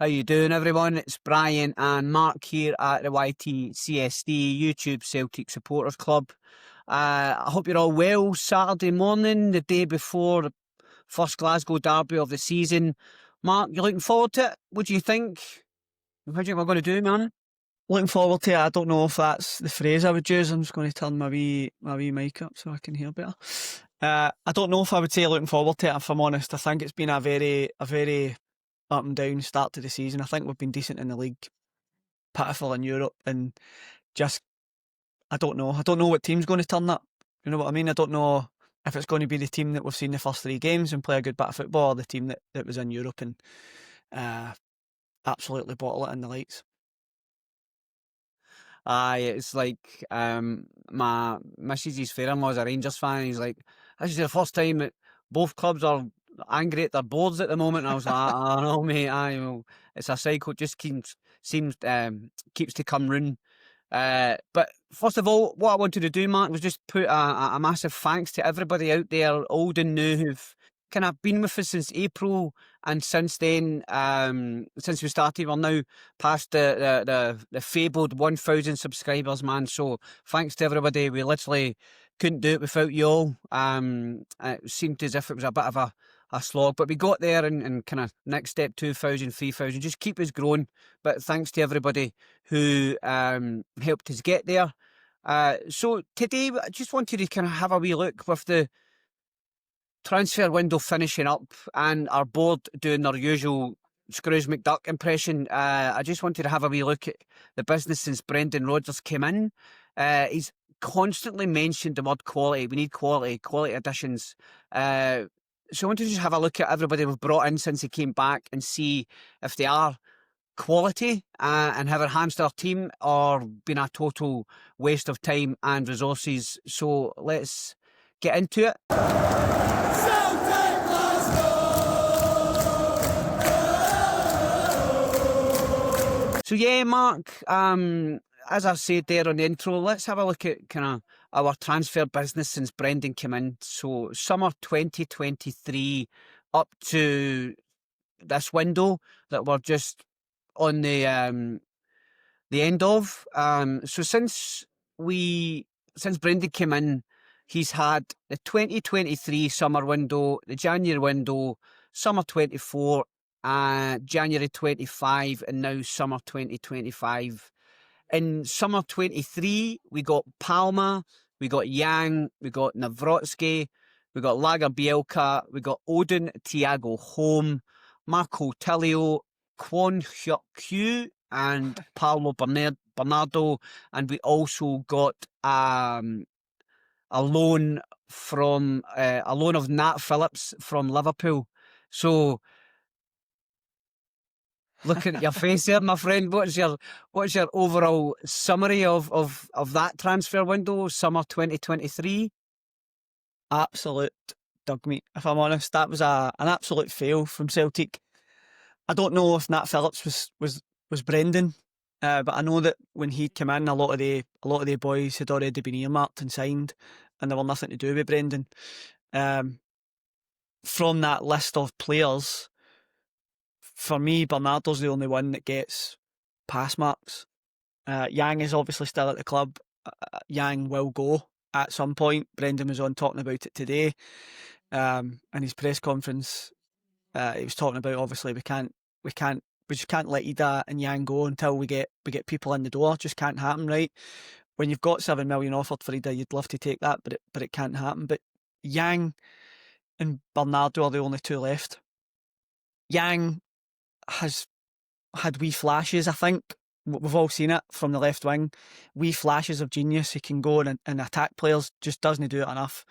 How you doing, everyone? It's Brian and Mark here at the YTCSD YouTube Celtic Supporters Club. I hope you're all well. Saturday morning, the day before the first Glasgow derby of the season. Mark, you looking forward to it? What do you think? How do you think we're going to do, man? Looking forward to it. I don't know if that's the phrase I would use. I'm just going to turn my wee mic up so I can hear better. I don't know if I would say looking forward to it, if I'm honest. I think it's been a very up and down start to the season. I think we've been decent in the league, pitiful in Europe, and just I don't know. I don't know what team's going to turn up. You know what I mean? I don't know if it's going to be the team that we've seen the first 3 games and play a good bit of football, or the team that was in Europe and absolutely bottle it in the lights. Aye, it's like my missus' father-in-law's a Rangers fan. He's like, this is the first time that both clubs are angry at their boards at the moment. And I was like, I know, mate. Well, it's a cycle. It just keeps to come round. But first of all, what I wanted to do, Mark, was just put a massive thanks to everybody out there, old and new, who've kind of been with us since April, and since then, since we started, we're now past the fabled 1,000 subscribers, man. So thanks to everybody. We literally couldn't do it without you all. It seemed as if it was a bit of a slog, but we got there, and kind of next step 2,000, 3,000, just keep us growing. But thanks to everybody who helped us get there. So today I just wanted to kind of have a wee look with the transfer window finishing up and our board doing their usual Scrooge McDuck impression. I just wanted to have a wee look at the business since Brendan Rodgers came in. He's constantly mentioned the word quality. We need quality additions. So I wanted to just have a look at everybody we've brought in since he came back and see if they are quality and have enhanced our team or been a total waste of time and resources. So let's get into it. So yeah, Mark, as I said there on the intro, let's have a look at kind of our transfer business since Brendan came in. So summer 2023 up to this window that we're just on the end of. So since Brendan came in, he's had the 2023 summer window, the January window, summer 24, January 25, and now summer 2025. In summer 23, we got Palma, we got Yang, we got Nawrocki, we got Lagerbielke, we got Odin, Thiago Holm, Marco Tilio, Kwon Hyuk Kyu, and Paulo Bernardo, and we also got a loan of Nat Phillips from Liverpool. So, looking at your face there, my friend, what's your overall summary of that transfer window, summer 2023? Absolute dog meat, if I'm honest. That was an absolute fail from Celtic. I don't know if Nat Phillips was Brendan, but I know that when he came in, a lot of the boys had already been earmarked and signed, and they were nothing to do with Brendan. From that list of players, for me, Bernardo's the only one that gets pass marks. Yang is obviously still at the club. Yang will go at some point. Brendan was on talking about it today. In his press conference, he was talking about, obviously we just can't let Ida and Yang go until we get people in the door. It just can't happen, right? When you've got 7 million offered for Ida, you'd love to take that, but it can't happen. But Yang and Bernardo are the only 2 left. Yang has had wee flashes, I think. We've all seen it from the left wing. Wee flashes of genius. He can go and attack players, just doesn't do it enough.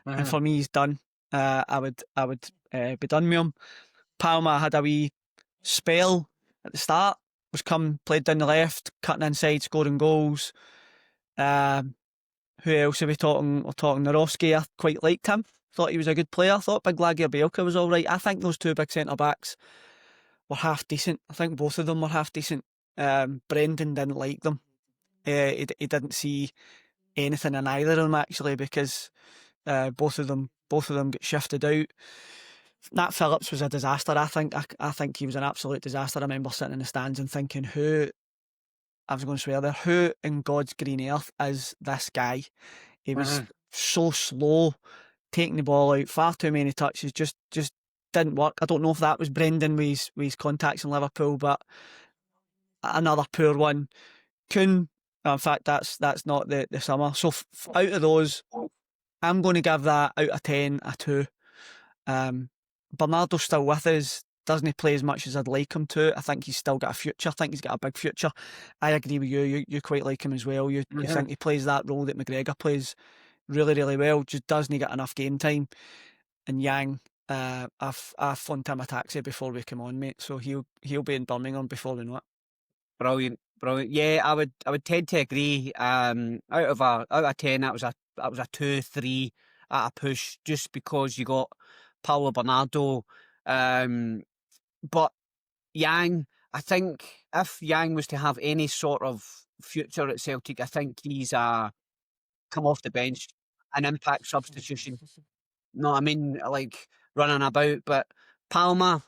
And for me, he's done. I would be done with him. Palma had a wee spell at the start. Played down the left, cutting inside, scoring goals. Who else are we talking? We're talking Nawrocki. I quite liked him. Thought he was a good player. I thought Big Lagerbielke was all right. I think those 2 big centre backs were half decent. I think both of them were half decent. Brendan didn't like them. He didn't see anything in either of them, actually, because both of them got shifted out. Nat Phillips was a disaster. I think he was an absolute disaster. I remember sitting in the stands and thinking, I was going to swear there, who in God's green earth is this guy? He was so slow, taking the ball out, far too many touches, just didn't work. I don't know if that was Brendan with his contacts in Liverpool, but another poor one. Kuhn, in fact, that's not the summer. So out of those, I'm going to give that out of 10 a 2. Bernardo's still with us. Doesn't play as much as I'd like him to. I think he's still got a future. I think he's got a big future. I agree with you. You quite like him as well. You think he plays that role that McGregor plays really, really well. Just doesn't get enough game time. And Yang, I've phoned him a taxi before we come on, mate. So he'll be in Birmingham before we know it. Brilliant. Yeah, I would tend to agree. Out of 10, that was a 2-3 at a push, just because you got Paulo Bernardo. But Yang, I think if Yang was to have any sort of future at Celtic, I think he's come off the bench, an impact substitution. No, I mean, like, running about, but Palma,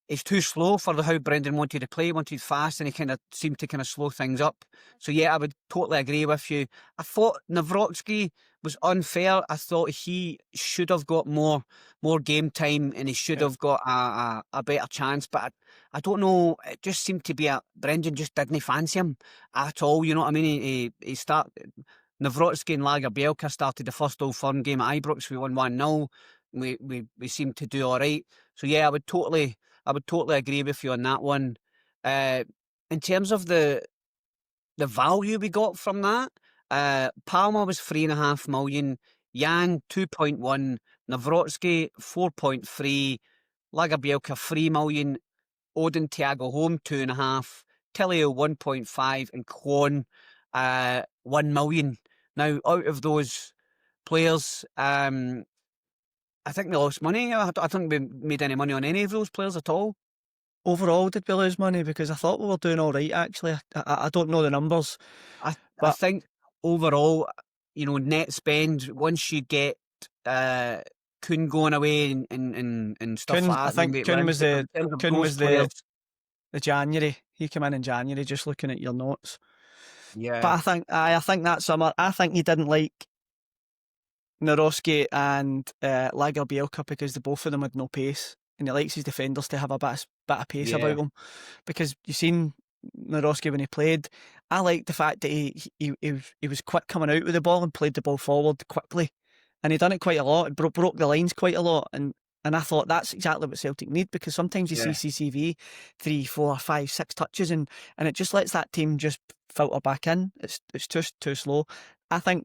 he's too slow for how Brendan wanted to play. He wanted fast, and he kind of seemed to kind of slow things up. So yeah, I would totally agree with you. I thought Nawrocki was unfair. I thought he should have got more game time, and he should have got a better chance. But I don't know. It just seemed to be Brendan just didn't fancy him at all. You know what I mean? He started. Nawrocki and Lagerbielke started the first Old Firm game at Ibrox. We won 1-0. We seemed to do all right. So yeah, I would totally agree with you on that one. In terms of the value we got from that, Palma was 3.5 million, Yang 2.1, Nawrocki 4.3, Lagerbielke 3 million, Odin Thiago Home 2.5, Tilio 1.5, and Kwon 1 million. Now, out of those players, I think they lost money. I don't think we made any money on any of those players at all. Overall, did we lose money? Because I thought we were doing all right, actually. I don't know the numbers. I think overall, net spend, once you get Kuhn going away and stuff Kuhn, like that. I think Kuhn was the January. He came in January, just looking at your notes. Yeah. But I think that summer, I think he didn't like Nawrocki and Lagerbielke because the both of them had no pace, and he likes his defenders to have a bit of pace about them. Because you've seen Nawrocki when he played, I liked the fact that he was quick coming out with the ball and played the ball forward quickly, and he done it quite a lot. It broke the lines quite a lot, and I thought that's exactly what Celtic need, because sometimes you see CCV 3, 4, 5, 6 touches, and it just lets that team just filter back in. It's too slow. I think.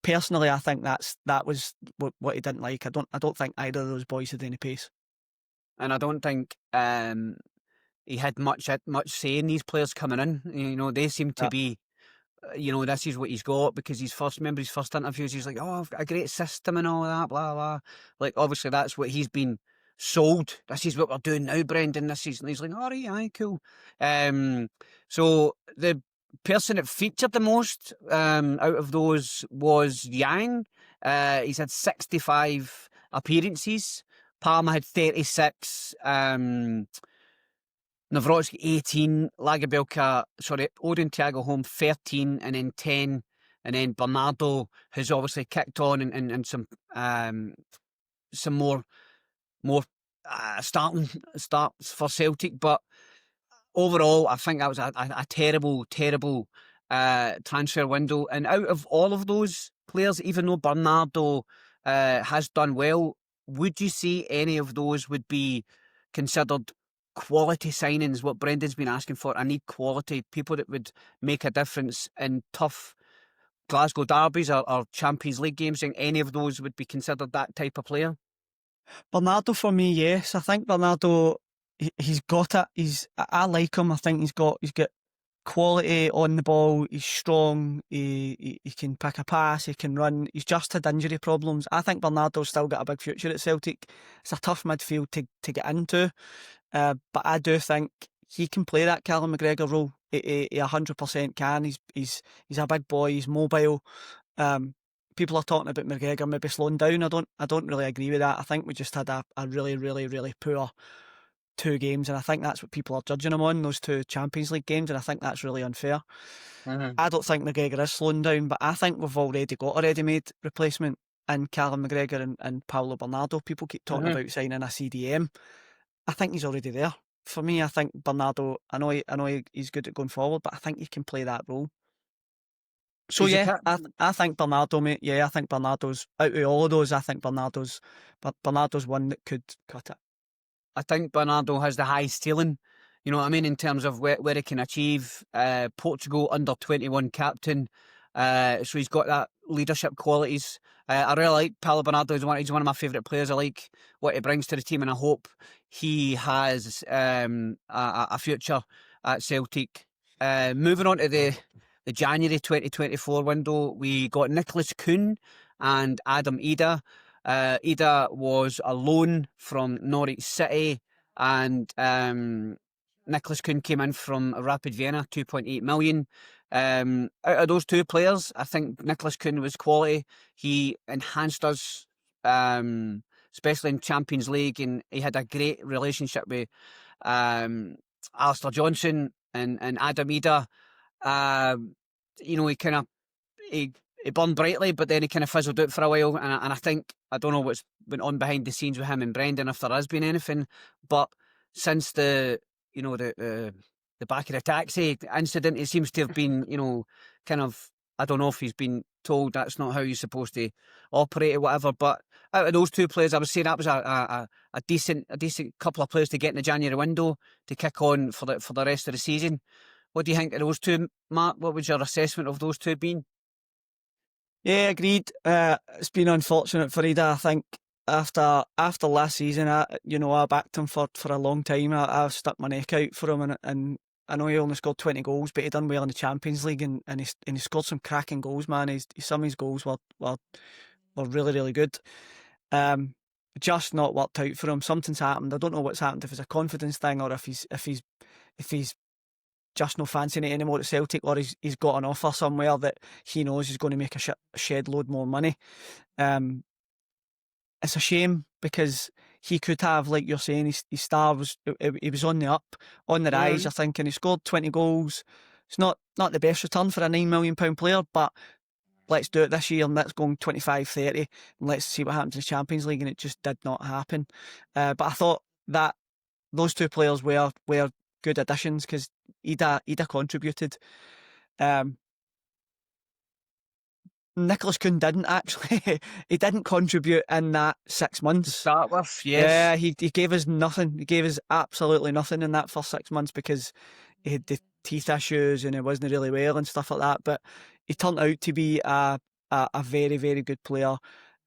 Personally, I think that was what he didn't like. I don't think either of those boys had any pace, and I don't think he had much say in these players coming in. They seem to be, this is what he's got, because his first interviews, he's like, oh, I've got a great system and all that, blah blah. Like, obviously that's what he's been sold. This is what we're doing now, Brendan. This season, he's like, all right, aye, cool. So the person that featured the most out of those was Yang. He's had 65 appearances. Palma had 36. Nawrocki 18. Odin Thiago Home 13, and then 10. And then Bernardo has obviously kicked on and some more starts for Celtic, but overall, I think that was a terrible transfer window. And out of all of those players, even though Bernardo has done well, would you say any of those would be considered quality signings? What Brendan's been asking for, I need quality people that would make a difference in tough Glasgow derbies or Champions League games. Think any of those would be considered that type of player? Bernardo, for me, yes. I think Bernardo, he's got it. I like him. I think he's got quality on the ball. He's strong. He can pick a pass. He can run. He's just had injury problems. I think Bernardo's still got a big future at Celtic. It's a tough midfield to get into, but I do think he can play that Callum McGregor role. He 100% can. He's a big boy. He's mobile. people are talking about McGregor maybe slowing down. I don't really agree with that. I think we just had a really, really, really poor 2 games, and I think that's what people are judging him on, those 2 Champions League games, and I think that's really unfair. I don't think McGregor is slowing down, but I think we've already got a ready-made replacement in Callum McGregor and Paulo Bernardo. People keep talking about signing a CDM. I think he's already there. For me, I think Bernardo, I know he's good at going forward, but I think he can play that role. So He's a yeah, I think Bernardo, mate. Yeah, I think Bernardo's out of all of those. I think Bernardo's one that could cut it. I think Bernardo has the high ceiling, you know what I mean, in terms of where he can achieve. Portugal under 21 captain, so he's got that leadership qualities. I really like Paulo Bernardo. He's one of my favourite players. I like what he brings to the team, and I hope he has a future at Celtic. Moving on to the January 2024 window, we got Nicholas Kuhn and Adam Ida. Ida was a loan from Norwich City, and Nicholas Kuhn came in from Rapid Vienna, 2.8 million. Out of those 2 players, I think Nicholas Kuhn was quality. He enhanced us, especially in Champions League, and he had a great relationship with Alistair Johnson and Adam Ida. You know, he burned brightly, but then he kind of fizzled out for a while. And I think, I don't know what's went on behind the scenes with him and Brendan, if there has been anything. But since the back of the taxi incident, it seems to have been, kind of, I don't know if he's been told that's not how you're supposed to operate or whatever. But out of those 2 players, I would say that was a decent couple of players to get in the January window to kick on for the rest of the season. What do you think of those 2, Mark? What was your assessment of those 2 being? Yeah, agreed. It's been unfortunate for Ida. I think after last season, I backed him for a long time. I've stuck my neck out for him, and I know he only scored 20 goals, but he done well in the Champions League, and he scored some cracking goals, man. Some of his goals were really, really good. Just not worked out for him. Something's happened. I don't know what's happened. If it's a confidence thing, or if he's just no fancying it anymore at Celtic, or he's got an offer somewhere that he knows he's going to make a shed load more money. It's a shame, because he could have, like you're saying, his star was he was on the up, on the rise, I think, and he scored 20 goals. It's not the best return for a £9 million player, but let's do it this year, and let's go 25, 30, and let's see what happens in the Champions League, and it just did not happen. But I thought that those 2 players were good additions, because Ida contributed. Nicholas Kuhn didn't actually. He didn't contribute in that 6 months. To start with, yes. Yeah, he gave us nothing. He gave us absolutely nothing in that first 6 months, because he had the teeth issues and it wasn't really well and stuff like that. But he turned out to be a very, very good player,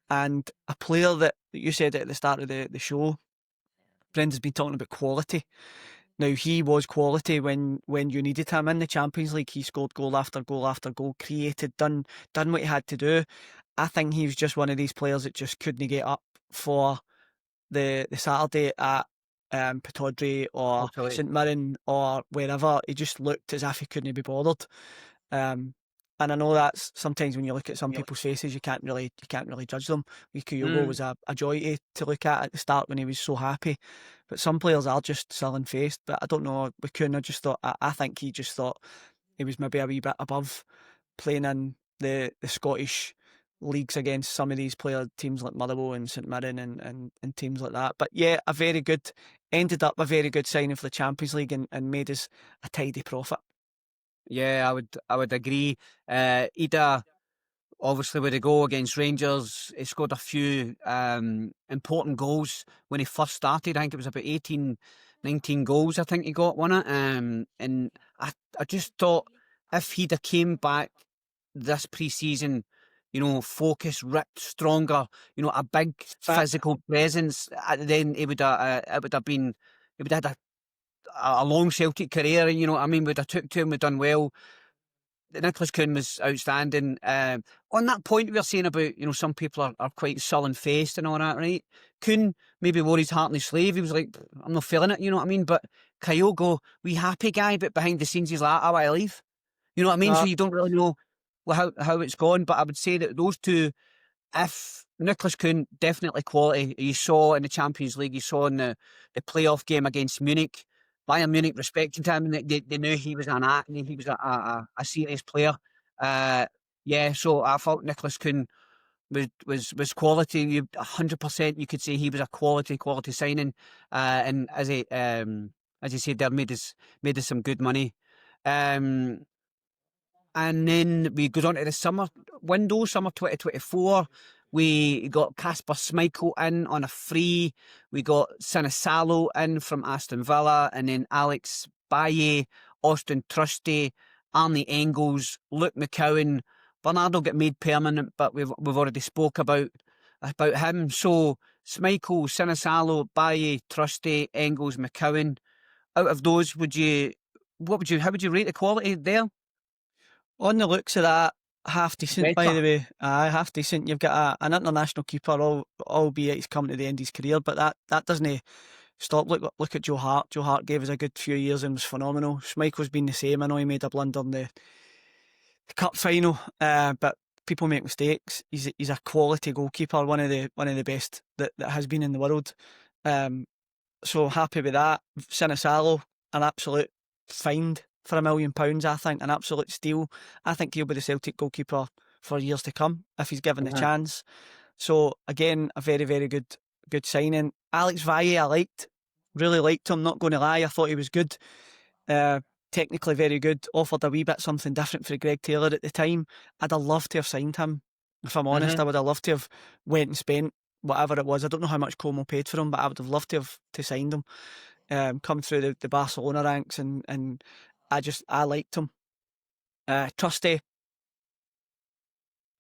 and a player that you said at the start of the show, Brendan's been talking about quality. Now, he was quality when you needed him in the Champions League. He scored goal after goal after goal, created, done what he had to do. I think he was just one of these players that just couldn't get up for the Saturday at Pittodrie or St Mirren or wherever. He just looked as if he couldn't be bothered. And I know that's sometimes when you look at some people's faces, you can't really judge them. Kyogo was a joy to look at the start when he was so happy, but some players are just sullen faced. But I don't know, with Kuhn, I think he just thought he was maybe a wee bit above playing in the Scottish leagues against some of these teams like Motherwell and St Mirren and teams like that. But yeah, ended up a very good signing for the Champions League, and made us a tidy profit. Yeah, I would agree. Ida, obviously, with a goal against Rangers, he scored a few important goals when he first started. I think it was about 18, 19 goals, I think he got, wasn't it? And I just thought, if he'd have came back this pre-season, focused, ripped, stronger, a big physical presence, then it would have had a long Celtic career, you know what I mean? We'd have took to him, we'd done well. Nicholas Kuhn was outstanding. On that point we were saying about, some people are quite sullen faced and all that, right? Kuhn maybe wore his heart on his sleeve. He was like, I'm not feeling it, you know what I mean? But Kyogo, we happy guy, but behind the scenes he's like, I want to leave. You know what I mean? So you don't really know. how it's gone, but I would say that those two, if Nicholas Kuhn, definitely quality. You saw in the Champions League, you saw in the playoff game against Munich. Bayern Munich respected him, and they knew he was he was a serious player. Yeah, so I thought Nicholas Kuhn was quality. You 100%. You could say he was a quality signing, and as you said, there made us some good money. Um, and then we go on to the summer window, summer 2024. We got Kasper Schmeichel in on a free. We got Sinisalo in from Aston Villa, and then Alex Baye, Austin Trusty, Arnie Engels, Luke McCowan. Bernardo got made permanent, but we've already spoke about him. So Schmeichel, Sinisalo, Baye, Trusty, Engels, McCowan. Out of those, how would you rate the quality there? On the looks of that, half decent, by Better. the way. Aye, half decent. You've got an international keeper, albeit he's coming to the end of his career, but that doesn't stop. Look at Joe Hart. Joe Hart gave us a good few years and was phenomenal. Schmeichel's been the same. I know he made a blunder in the cup final, but people make mistakes. He's a quality goalkeeper, one of the best that has been in the world. So happy with that. Sinisalo, an absolute find for £1 million, I think, an absolute steal. I think he'll be the Celtic goalkeeper for years to come if he's given the chance. So again, a very, very good signing. Alex Valle, really liked him, not going to lie. I thought he was good. Technically very good, offered a wee bit something different for Greg Taylor at the time. I'd have loved to have signed him. If I'm honest, I would have loved to have went and spent whatever it was. I don't know how much Como paid for him, but I would have loved to have signed him. Come through the Barcelona ranks, and I liked him. Trusty,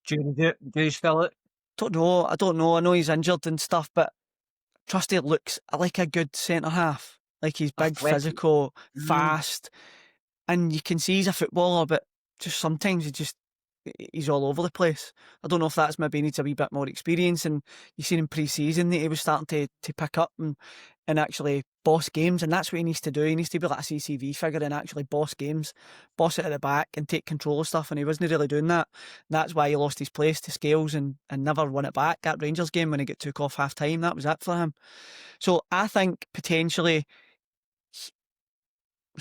Do you still it? I don't know. I know he's injured and stuff, but Trusty looks like a good centre half. Like he's big, Athletic. physical, fast, and you can see he's a footballer, but just sometimes he's all over the place. I don't know if that's maybe needs a wee bit more experience, and you've seen in pre-season that he was starting to pick up and actually boss games, and that's what he needs to do. He needs to be like a CCV figure and actually boss games, boss it at the back and take control of stuff, and he wasn't really doing that. And that's why he lost his place to Scales and never won it back. That Rangers game when he got took off half time, that was it for him. So I think potentially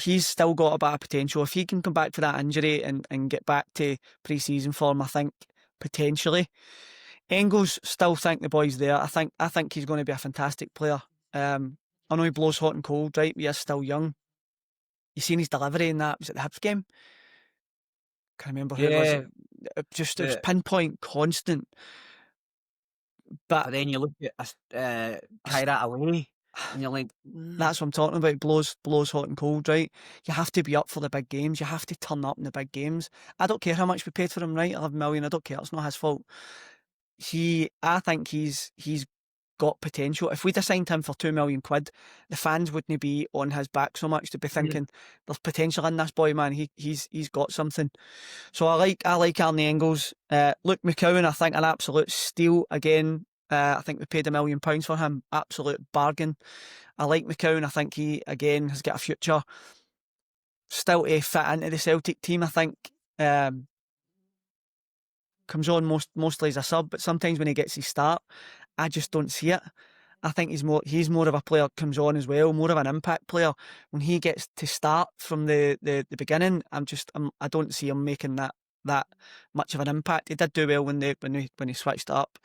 he's still got a bit of potential. If he can come back for that injury and get back to pre-season form, I think potentially. Engels, still think the boy's there. I think he's going to be a fantastic player. I know he blows hot and cold, right? But he's still young. You seen his delivery in that? Was it the Hibs game? Can't remember who it was. It was pinpoint, constant. But then you look at Kyrat away, and you're like, that's what I'm talking about. Blows hot and cold, right? You have to be up for the big games. You have to turn up in the big games. I don't care how much we paid for him, right? 11 million. I don't care. It's not his fault. I think he's got potential. If we'd assigned him for £2 million, the fans wouldn't be on his back so much to be thinking there's potential in this boy, man. He's got something. So I like Arnie Engels. Luke McCowan, I think an absolute steal again. I think we paid £1 million for him. Absolute bargain. I like McCowan. I think he again has got a future. Still to fit into the Celtic team, I think. Comes on mostly as a sub, but sometimes when he gets his start, I just don't see it. I think he's more of a player comes on as well, more of an impact player. When he gets to start from the beginning, I don't see him making that much of an impact. He did do well when he switched up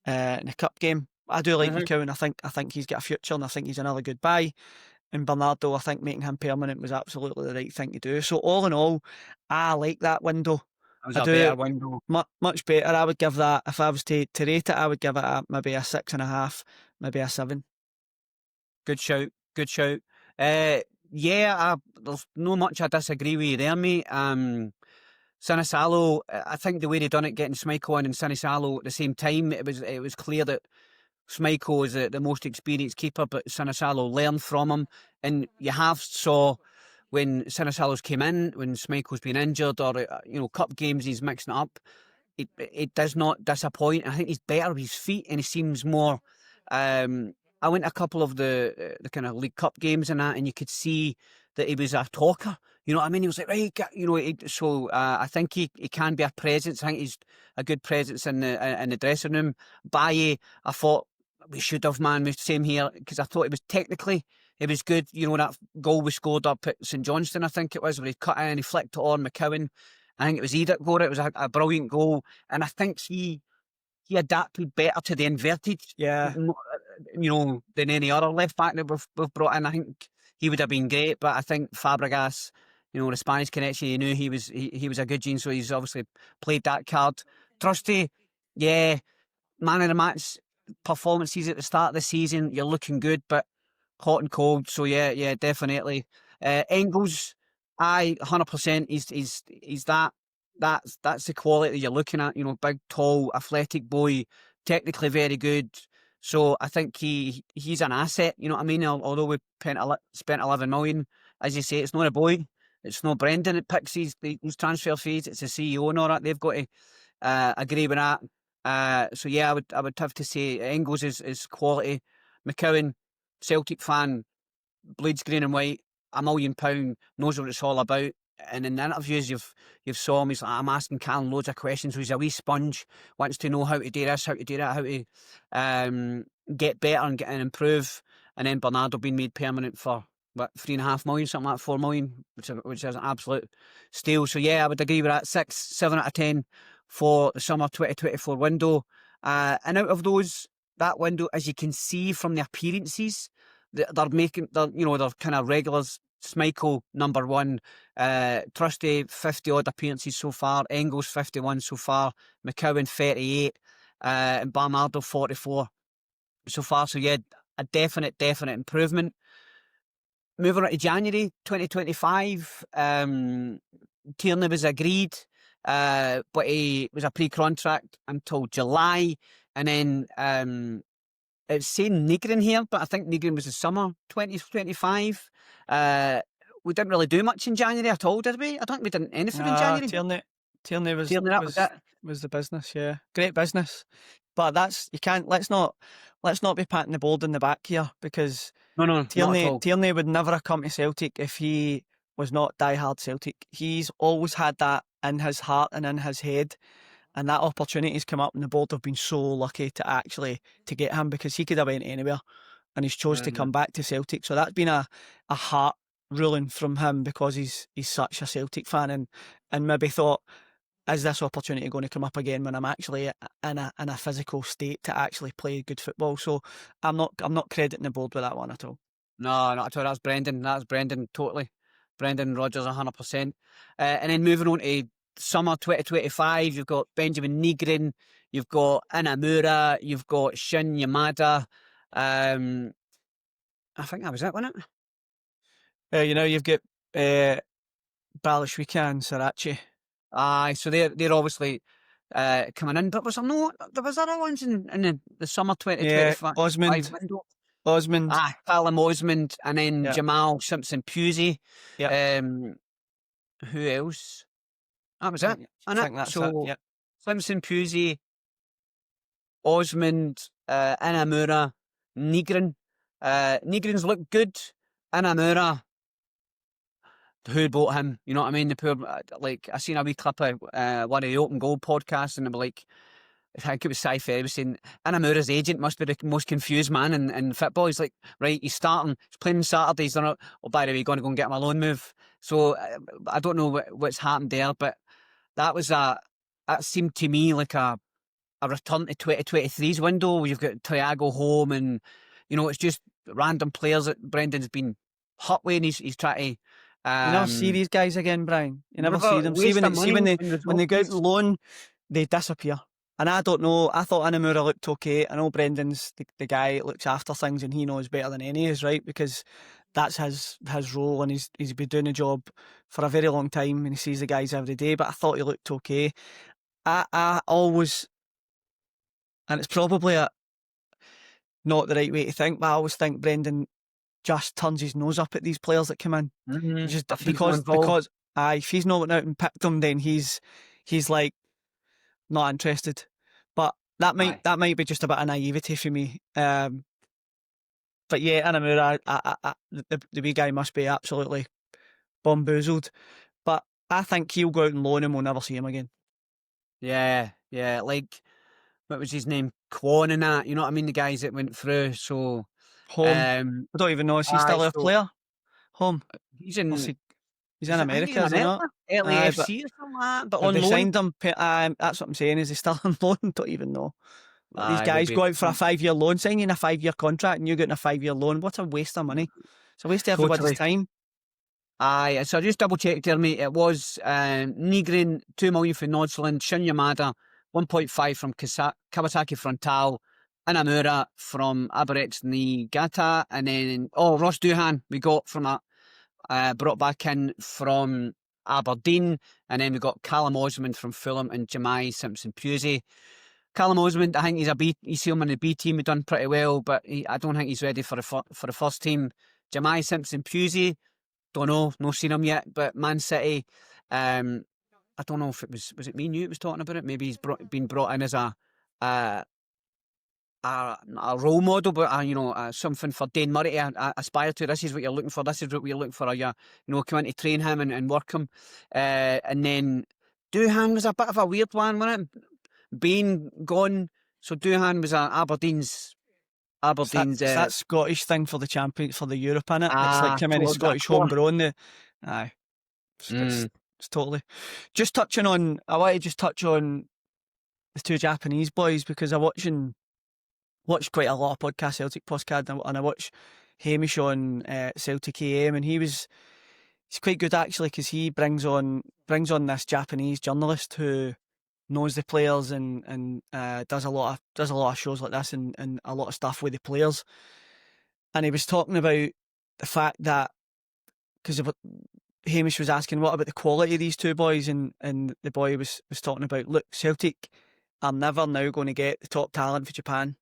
in the cup game. I do like McCowan. I think he's got a future, and I think he's another good buy. And Bernardo, I think making him permanent was absolutely the right thing to do. So all in all, I like that window. it was a better window. Much better. I would give that, if I was to rate it, I would give it maybe a 6.5, maybe a 7. Good shout. There's no much I disagree with you there, mate. Sinisalo, I think the way they done it, getting Schmeichel in and Sinisalo at the same time, it was clear that Schmeichel is the most experienced keeper, but Sinisalo learned from him. And you have saw when Sinisalo's came in, when Schmeichel's been injured, or cup games he's mixing it up, it does not disappoint. I think he's better with his feet, and he seems more. I went to a couple of the kind of League Cup games and that, and you could see that he was a talker. You know what I mean? He was like, right, so I think he can be a presence. I think he's a good presence in the dressing room. Baye, I thought we should have, man. Same here, because I thought he was good. You know, that goal we scored up at St Johnstone, I think it was, where he cut in, he flicked it on McCowan. I think it was Edic got it. It was a brilliant goal, and I think he adapted better to the inverted, Yeah. than any other left back that we've brought in. I think he would have been great, but I think Fabregas, the Spanish connection, he knew he was a good gene, so he's obviously played that card. Trusty, yeah, man of the match performances at the start of the season, you're looking good, but hot and cold. So yeah, definitely. Engels, 100%. He's that. That's the quality that you're looking at. Big, tall, athletic boy, technically very good. So I think he's an asset. You know what I mean? Although we spent 11 million, as you say, it's not a boy. It's not Brendan that picks these transfer fees. It's the CEO and all that. They've got to agree with that. So yeah, I would have to say Engels is quality. McCowan, Celtic fan, bleeds green and white, £1 million, knows what it's all about. And in the interviews you've saw him, he's like, I'm asking Callum loads of questions. So he's a wee sponge, wants to know how to do this, how to do that, how to get better and improve. And then Bernardo being made permanent for what, 3.5 million, something like 4 million, which is an absolute steal. So yeah, I would agree with that. 6, 7 out of 10 for the summer 2024 window. And out of that window, as you can see from the appearances, they're kind of regulars. Schmeichel, number 1, Trusty, 50 odd appearances so far, Engels 51 so far, McCowan 38, and Bernardo 44 so far. So yeah, a definite improvement. Moving on to January 2025, Tierney was agreed, but he was a pre-contract until July, and then it's saying Nigrin here, but I think Nigrin was the summer 2025. We didn't really do much in January at all, did we? I don't think we did anything in January. Tierney That was it. was the business, yeah. Great business. But let's not be patting the board in the back here, because No, not at all. Tierney would never have come to Celtic if he was not diehard Celtic. He's always had that in his heart and in his head. And that opportunity's come up, and the board have been so lucky to get him, because he could have went anywhere, and he's chose to come back to Celtic. So that's been a heart ruling from him, because he's such a Celtic fan, and maybe thought, is this opportunity going to come up again when I'm actually in a physical state to actually play good football? So I'm not crediting the board with that one at all. No, not at all. That's Brendan, totally. Brendan Rodgers, 100%. And then moving on to summer 2025, you've got Benjamin Nigrin, you've got Inamura, you've got Shin Yamada. I think that was it, wasn't it? You've got Balashwika and Sarachi. Aye, so they're obviously coming in, but there was other ones in the summer 2025 window. Osmond. Callum Osmond, and then Yeah. Jamal Simpson-Pusey. Yeah. Who else? That was it. I think that's it. Yeah. Simpson-Pusey, Osmond, Inamura, Nigrin. Nigrin's looked good. Inamura, who bought him? You know what I mean? The poor, I seen a wee clip of one of the Open Goal podcasts, and they were like, I think it was Sci-Fi, was saying Inamura's agent must be the most confused man in football. He's like, right, he's playing on Saturdays, they're not, by the way, going to go and get him a loan move. So I don't know what's happened there, but that seemed to me like a return to 2023's window, where you've got Thiago home, and it's just random players that Brendan's been hot with, and he's trying to. You never see these guys again, Brian. You never see them. See when they go out on loan, they disappear. And I don't know. I thought Inamura looked okay. I know Brendan's the guy that looks after things, and he knows better than any is, right? Because that's his role, and he's been doing the job for a very long time, and he sees the guys every day. But I thought he looked okay. I always, and it's probably not the right way to think, but I always think Brendan just turns his nose up at these players that come in. Mm-hmm. Just because if he's not went out and picked them, then he's like not interested. But that might be just a bit of naivety for me. But yeah, Inamura, the wee guy must be absolutely bamboozled. But I think he'll go out and loan and we'll never see him again. Yeah, like, what was his name? Kwon and that, you know what I mean? The guys that went through. So, Home. I don't even know, is he still a so player? Home. he's in, He's in I think he's America, in is he not? America, Aye, but LAFC or something like that, but have on they loan. signed him? That's what I'm saying. Is he still on loan? Don't even know. Like these Will guys be go out for a 5-year loan, signing a 5-year contract, and you get a 5-year loan. What a waste of money! It's a waste of everybody's totally. time. Aye, so I just double checked there, mate. It was Nygren, 2 million for Nordsland, Shin Yamada, 1.5 from Kawasaki Frontal, Inamura from Aberex Niigata, and then Ross Duhan we got from that, brought back in from Aberdeen, and then we got Callum Osmond from Fulham and Jemai Simpson-Pusey. Callum Osmond, I think he's him in the B team. He done pretty well, but I don't think he's ready for the first team. Jemai Simpson-Pusey, don't know, no seen him yet. But Man City, I don't know if it was it me and you that was talking about it. Maybe he's been brought in as a role model, but something for Dane Murray to aspire to. This is what you're looking for. This is what we're looking for. Come in to train him and work him. And then Duhan was a bit of a weird one, wasn't it? Bain gone, so Duhan was Aberdeen's. It's that Scottish thing for the champion for the Europe, innit? It's like how many towards that Scottish core. homegrown. Aye, it's totally. Just touching on, I want to just touch on the 2 Japanese boys because I watched quite a lot of podcasts, Celtic podcast, and I watched Hamish on Celtic AM, and he's quite good actually because he brings on this Japanese journalist who knows the players and does a lot of shows like this and a lot of stuff with the players. And he was talking about the fact that because Hamish was asking what about the quality of these 2 boys, and the boy was talking about, look, Celtic are never now going to get the top talent for Japan.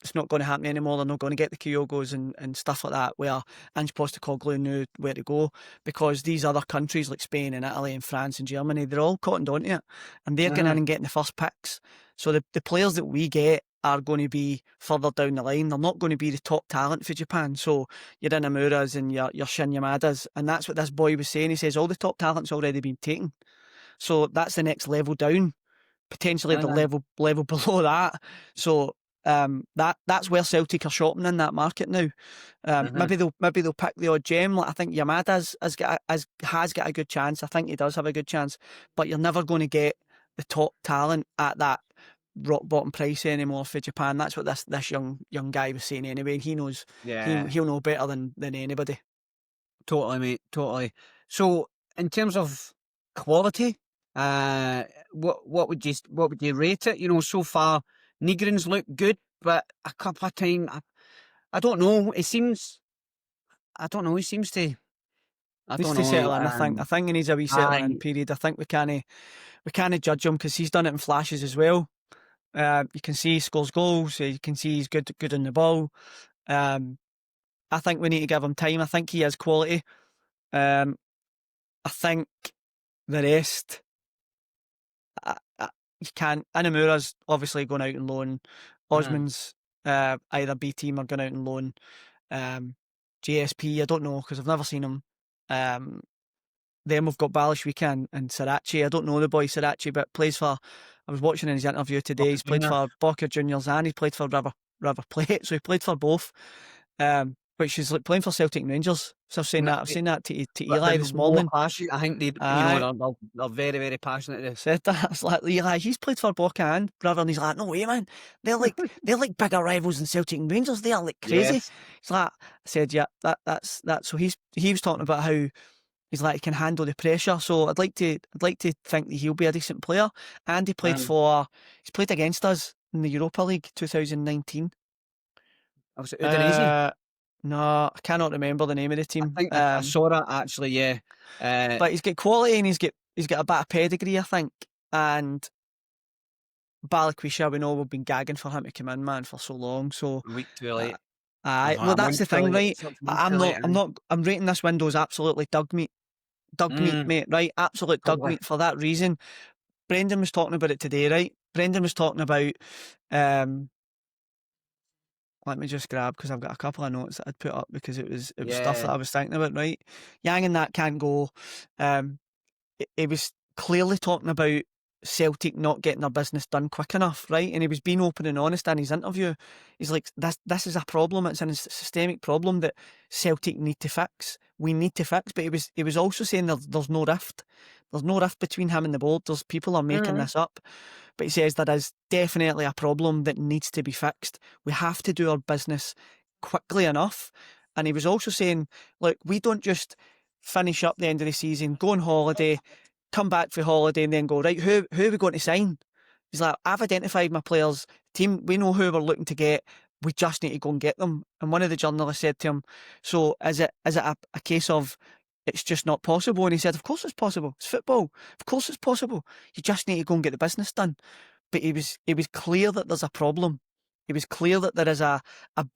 It's not going to happen anymore. They're not going to get the Kyogos and stuff like that where Ange Postecoglou knew where to go, because these other countries like Spain and Italy and France and Germany, they're all cottoned onto it and they're getting in and getting the first picks. So the players that we get are going to be further down the line. They're not going to be the top talent for Japan. So your Inamuras and your Shin Yamadas, and that's what this boy was saying. He says all the top talent's already been taken. So that's the next level down, potentially the level below that. So that's where Celtic are shopping in that market now. Maybe they'll pick the odd gem. Like I think Yamada has got a good chance. I think he does have a good chance, but you're never going to get the top talent at that rock bottom price anymore for Japan. That's what this young guy was saying anyway. He knows. Yeah. He'll know better than anybody. Totally, mate. Totally. So in terms of quality, what would you rate it? So far, Nygren's look good, but a couple of times, I don't know. He seems to. I don't know. Needs to settle in. I think he needs a wee settling in period. I think we can't judge him because he's done it in flashes as well. You can see he scores goals. You can see he's good on the ball. I think we need to give him time. I think he has quality. I think the rest, you can't. Inamura's obviously going out and loan. Osmond's either B team or going out and loan. JSP, I don't know because I've never seen him. Then we've got Balashwika and Sirachi. I don't know the boy Sirachi, but plays for. I was watching his interview today. He's played for Boca Juniors and he's played for River Plate, so he played for both. Which is like playing for Celtic and Rangers. So I've seen that to Eli this morning. I think they're very, very passionate. They said that. It's like, Eli, he's played for Boca and River, and he's like, no way, man. They're like bigger rivals than Celtic and Rangers. They are like crazy. Yes. It's like, I said, yeah, that's. So he was talking about how he's like he can handle the pressure. So I'd like to think that he'll be a decent player. And he played he's played against us in the Europa League 2019. Was it Udinese? No, I cannot remember the name of the team. I think I saw that actually, yeah. But he's got quality and he's got a bit of pedigree, I think. And Balakwisha, we know we've been gagging for him to come in, man, for so long. So a week too late. Well, that's the thing, right? I'm rating this window as absolutely dug meat, mate. Right, absolute dug meat for that reason. Brendan was talking about it today, right? Brendan was talking about let me just grab, because I've got a couple of notes that I'd put up because it was stuff that Yeah. I was thinking about. Right, Yang and that can't go. He was clearly talking about Celtic not getting their business done quick enough, right? And he was being open and honest in his interview. He's like, this is a problem. It's a systemic problem that Celtic need to fix. We need to fix. But he was also saying there's no rift. There's no rift between him and the board. There's people are making this up. But he says there is definitely a problem that needs to be fixed. We have to do our business quickly enough. And he was also saying, look, we don't just finish up the end of the season, go on holiday, come back for holiday, and then go, right, who are we going to sign? He's like, I've identified my players, team, we know who we're looking to get, we just need to go and get them. And one of the journalists said to him, so is it a case of it's just not possible? And he said, of course it's possible. It's football. Of course it's possible. You just need to go and get the business done. But he was clear that there's a problem. It was clear that there is a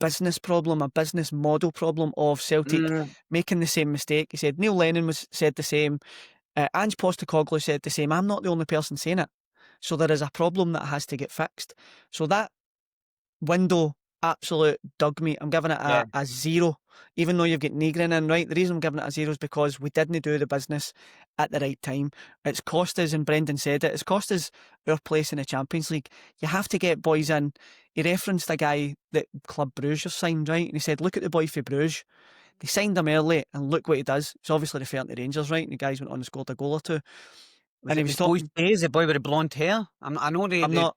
business problem, a business model problem of Celtic making the same mistake. He said Neil Lennon said the same. Ange Postecoglou said the same. I'm not the only person saying it. So there is a problem that has to get fixed. So that window, absolute dug me. I'm giving it a 0, even though you've got Negrin in, right? The reason I'm giving it a 0 is because we didn't do the business at the right time. It's cost us, and Brendan said it, it's cost us our place in the Champions League. You have to get boys in. He referenced a guy that Club Bruges signed, right? And he said, look at the boy for Bruges. They signed him early, and look what he does. He's obviously referring to Rangers, right? And the guys went on and scored a goal or two. Was it the boy with the blonde hair? I know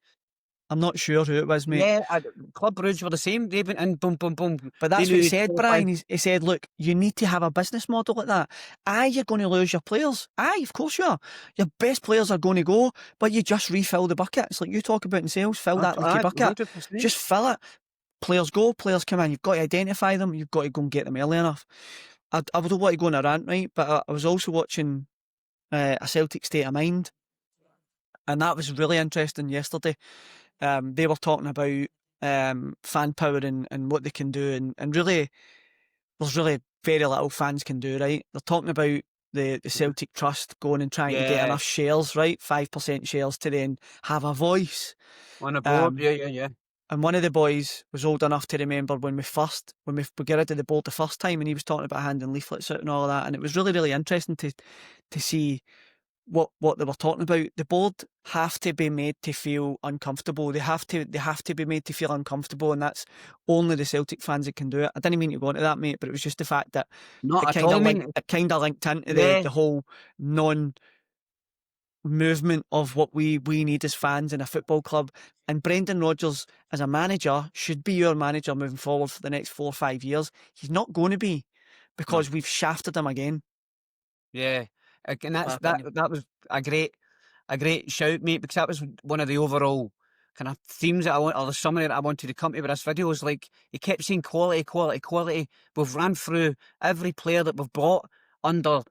I'm not sure who it was, mate. Yeah, Club Brugge were the same. They went in, boom, boom, boom. But that's what he said, Brian. He said, look, you need to have a business model like that. Aye, you're going to lose your players. Aye, of course you are. Your best players are going to go, but you just refill the bucket. It's like you talk about in sales, fill that leaky bucket. 100%. Just fill it. Players go, players come in. You've got to identify them. You've got to go and get them early enough. I don't want to go on a rant, right? But I was also watching a Celtic State of Mind, and that was really interesting yesterday. They were talking about fan power and what they can do, and really, there's really very little fans can do, right? They're talking about the Celtic Trust going and trying to get enough shares, right? 5% shares to then have a voice on a board. Yeah. And one of the boys was old enough to remember when we got rid of the board the first time, and he was talking about handing leaflets out and all of that, and it was really, really interesting to see what they were talking about. The board have to be made to feel uncomfortable. They have to be made to feel uncomfortable, and that's only the Celtic fans that can do it. I didn't mean to go into that, mate, but it was just the fact that it kind of linked into the whole movement of what we need as fans in a football club. And Brendan Rodgers, as a manager, should be your manager moving forward for the next 4 or 5 years. He's not going to be, because we've shafted him again. Yeah, and that was a great shout, mate, because that was one of the overall kind of themes that or the summary that I wanted to come to with this video. Was like, he kept saying quality. We've ran through every player that we've bought under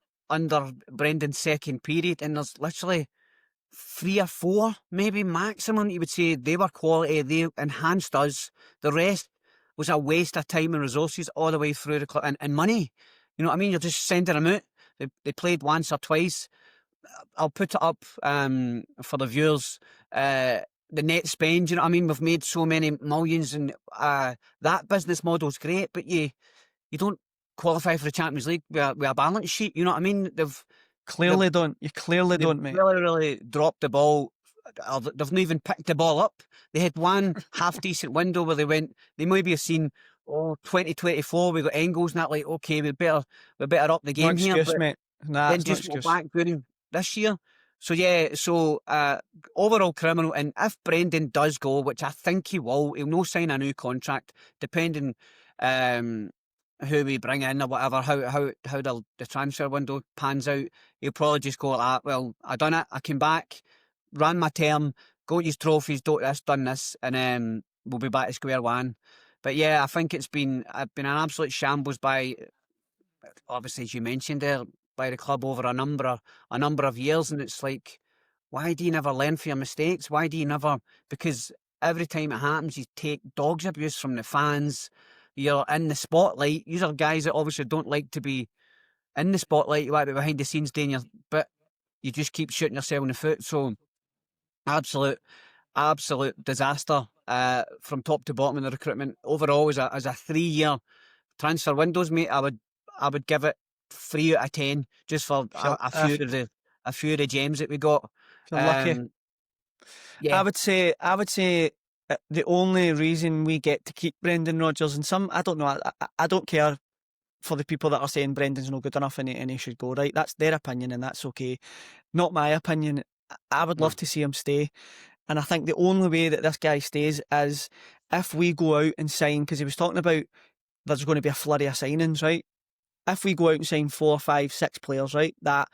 Brendan's second period, and there's literally 3 or 4 maybe maximum you would say they were quality. They enhanced us. The rest was a waste of time and resources all the way through the club, and money. You know what I mean? You're just sending them out. They played once or twice. I'll put it up for the viewers. The net spend, you know what I mean? We've made so many millions, and that business model's great, but you don't qualify for the Champions League with a balance sheet. You know what I mean? They've don't, mate. Really dropped the ball. They've not even picked the ball up. They had one half decent window where they maybe have seen 2024 we got Engels, and that, like, okay, we better up the game here. Excuse, mate. Then just go back doing this year. So overall criminal. And if Brendan does go, which I think he will, he'll no sign a new contract, depending who we bring in or whatever, how the transfer window pans out. He'll probably just go like that. Well, I done it. I came back, ran my term, got his trophies, done this, and we'll be back to square one. But yeah, I think it's been an absolute shambles by, obviously, as you mentioned there, by the club over a number of years. And it's like, why do you never learn from your mistakes? Why do you never? Because every time it happens, you take dog's abuse from the fans. You're in the spotlight. These are guys that obviously don't like to be in the spotlight. You want to be behind the scenes doing but you just keep shooting yourself in the foot. So absolute absolute disaster from top to bottom in the recruitment overall. As a 3-year transfer windows, mate, I would give it 3 out of 10 just for a few of the gems that we got. If you're lucky. Yeah, I would say the only reason we get to keep Brendan Rodgers, and I don't know, I don't care for the people that are saying Brendan's no good enough and he should go, right? That's their opinion and that's okay. Not my opinion. I would love to see him stay. And I think the only way that this guy stays is if we go out and sign, because he was talking about there's going to be a flurry of signings, right? If we go out and sign 4, 5, 6 players, right, that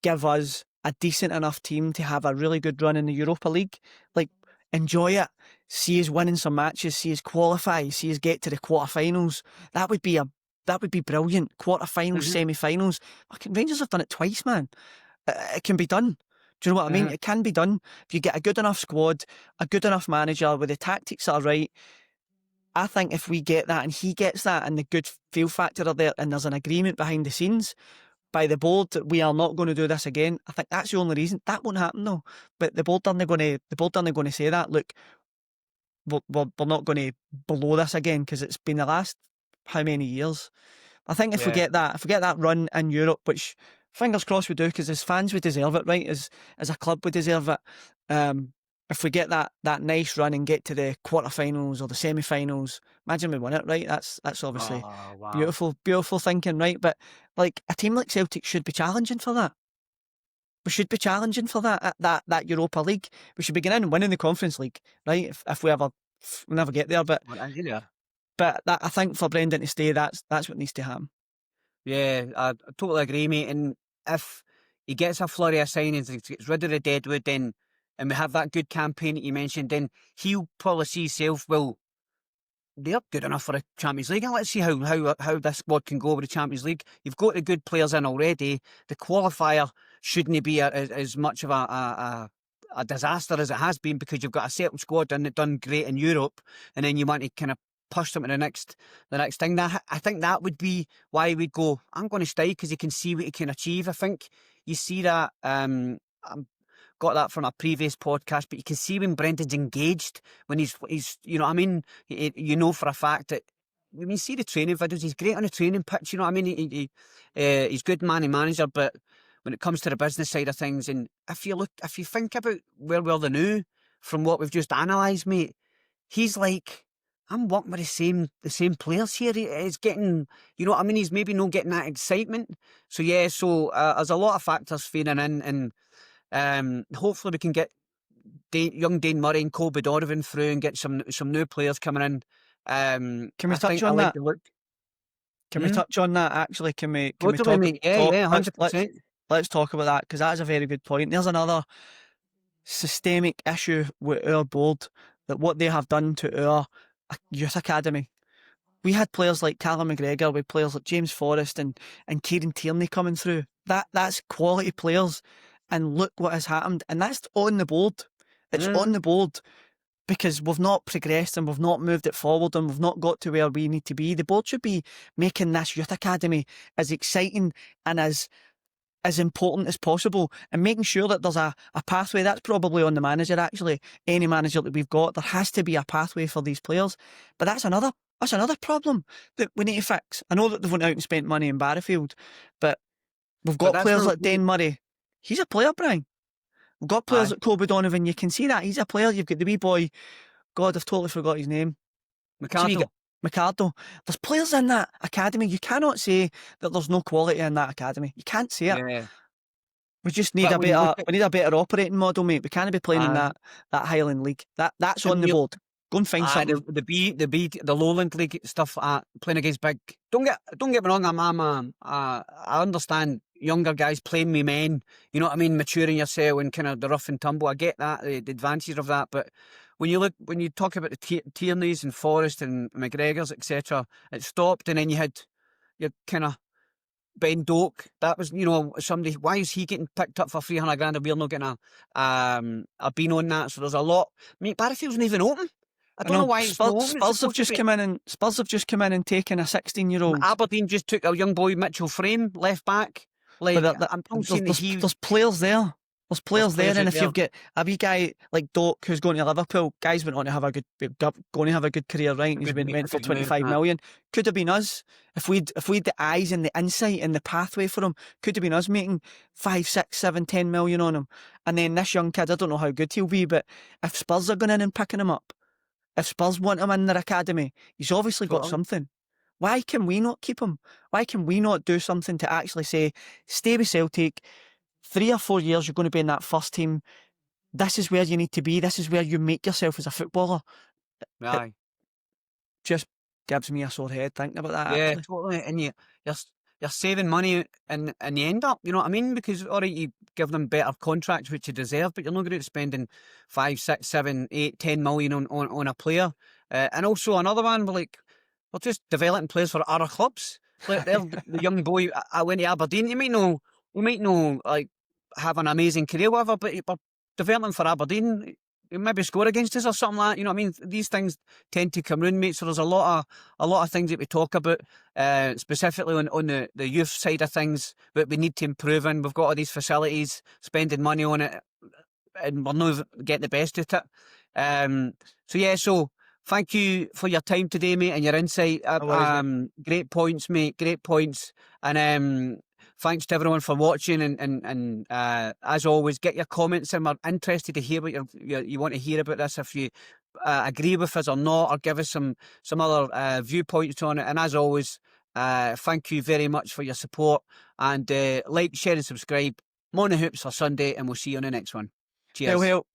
give us a decent enough team to have a really good run in the Europa League, like, enjoy it. See us winning some matches, see us qualify, see us get to the quarterfinals. That would be brilliant. Quarterfinals, semi-finals. Fucking Rangers have done it twice, man. It can be done. Do you know what I mean? It can be done. If you get a good enough squad, a good enough manager with the tactics that are right, I think if we get that and he gets that and the good feel factor are there and there's an agreement behind the scenes by the board that we are not going to do this again, I think that's the only reason. That won't happen though. But the board aren't going to say that. Look, we're not going to blow this again because it's been the last how many years? I think if we get that run in Europe, which fingers crossed we do, because as fans we deserve it, right? As a club we deserve it. If we get that nice run and get to the quarterfinals or the semi-finals, imagine we win it, right? That's obviously beautiful thinking, right? But like a team like Celtic should be challenging for that. We should be challenging for that Europa League. We should be getting in and winning the Conference League, right? If we never get there, but I think for Brendan to stay, that's what needs to happen. Yeah, I totally agree, mate. And if he gets a flurry of signings and gets rid of the deadwood, then and we have that good campaign that you mentioned, then he'll probably see himself, well, they're good enough for a Champions League, and let's see how this squad can go with the Champions League. You've got the good players in already. The qualifier shouldn't be as much of a disaster as it has been, because you've got a certain squad and done great in Europe, and then you want to kind of push them to the next thing. I think that would be why we'd go, I'm going to stay, because you can see what he can achieve. I think you see that. Got that from a previous podcast, but you can see when Brendan's engaged, when he's you know what I mean, you know for a fact that when you see the training videos, he's great on the training pitch, you know what I mean, he's good manager, but when it comes to the business side of things, and if you think about where we're the new from what we've just analysed, mate, he's like, I'm working with the same players here. He's getting, you know what I mean, he's maybe not getting that excitement. So yeah, there's a lot of factors feeding in, and hopefully we can get young Dane Murray and Colby Donovan through and get some new players coming in. Can we touch on that? Can we touch on that actually? Can we talk? Yeah, 100%. Let's talk about that, because that is a very good point. There's another systemic issue with our board, that what they have done to our youth academy. We had players like Callum McGregor, we had players like James Forrest and Kieran Tierney coming through. That's quality players. And look what has happened. And that's on the board. It's on the board because we've not progressed and we've not moved it forward and we've not got to where we need to be. The board should be making this youth academy as exciting and as important as possible, and making sure that there's a pathway. That's probably on the manager, actually. Any manager that we've got, there has to be a pathway for these players. But that's another problem that we need to fix. I know that they've went out and spent money in Barrowfield, but we've got players like Dane Murray. He's a player, Brian. We've got players like Colby Donovan. You can see that. He's a player. You've got the wee boy. God, I've totally forgot his name. McArdle. There's players in that academy. You cannot say that there's no quality in that academy. You can't say it. Yeah. We just need we need a better operating model, mate. We can't be playing in that Highland League. That's on the board. Go and find something. The Lowland League stuff, playing against big. Don't get me wrong. I understand younger guys playing with men. You know what I mean, maturing yourself and kind of the rough and tumble. I get that, the advantages of that. But when you talk about the Tierneys and Forrest and McGregors, etc., it stopped, and then you had your kind of Ben Doak. That was, somebody. Why is he getting picked up for 300 grand and we're not getting a bean on that? So there's a lot. Mate, Barrowfield's not even open. I don't know why Spurs have just come in and taken a 16-year-old. Aberdeen just took a young boy, Mitchell Frame, left back. Like, there's players there. There's players there, players and out if there. you've got a wee guy like Doak who's going to Liverpool, guys went on to have a good career, right? He's went for Good move, 25 million. Could have been us if we'd the eyes and the insight and the pathway for him. Could have been us making 5, 6, 7, 10 million on him. And then this young kid, I don't know how good he'll be, but if Spurs are going in and picking him up, if Spurs want him in their academy, he's obviously got Totally. something. Why can we not keep him? Why can we not do something to actually say, stay with Celtic? 3 or 4 years, you're going to be in that first team. This is where you need to be. This is where you make yourself as a footballer. It Aye. just gives me a sore head thinking about that, Yeah, actually. totally. And you're saving money in the end up, you know what I mean? Because all right, you give them better contracts which you deserve, but you're not going to be spending 5, 6, 7, 8, 10 million on a player. And also another one, we're just developing players for other clubs. Like they're the young boy I went to Aberdeen. You might know like have an amazing career, whatever, but you're developing for Aberdeen. You maybe score against us or something like that. You know what I mean? These things tend to come round, mate. So there's a lot of things that we talk about, specifically on the youth side of things, that we need to improve in. We've got all these facilities, spending money on it, and we're not getting the best at it. So thank you for your time today, mate, and your insight. No worries, mate. Great points, mate. Great points. And thanks to everyone for watching. And as always, get your comments in. We're interested to hear what you want to hear about this. If you agree with us or not, or give us some other viewpoints on it. And as always, thank you very much for your support. And like, share, and subscribe. Mono Hoops for Sunday, and we'll see you on the next one. Cheers. Hail, hail.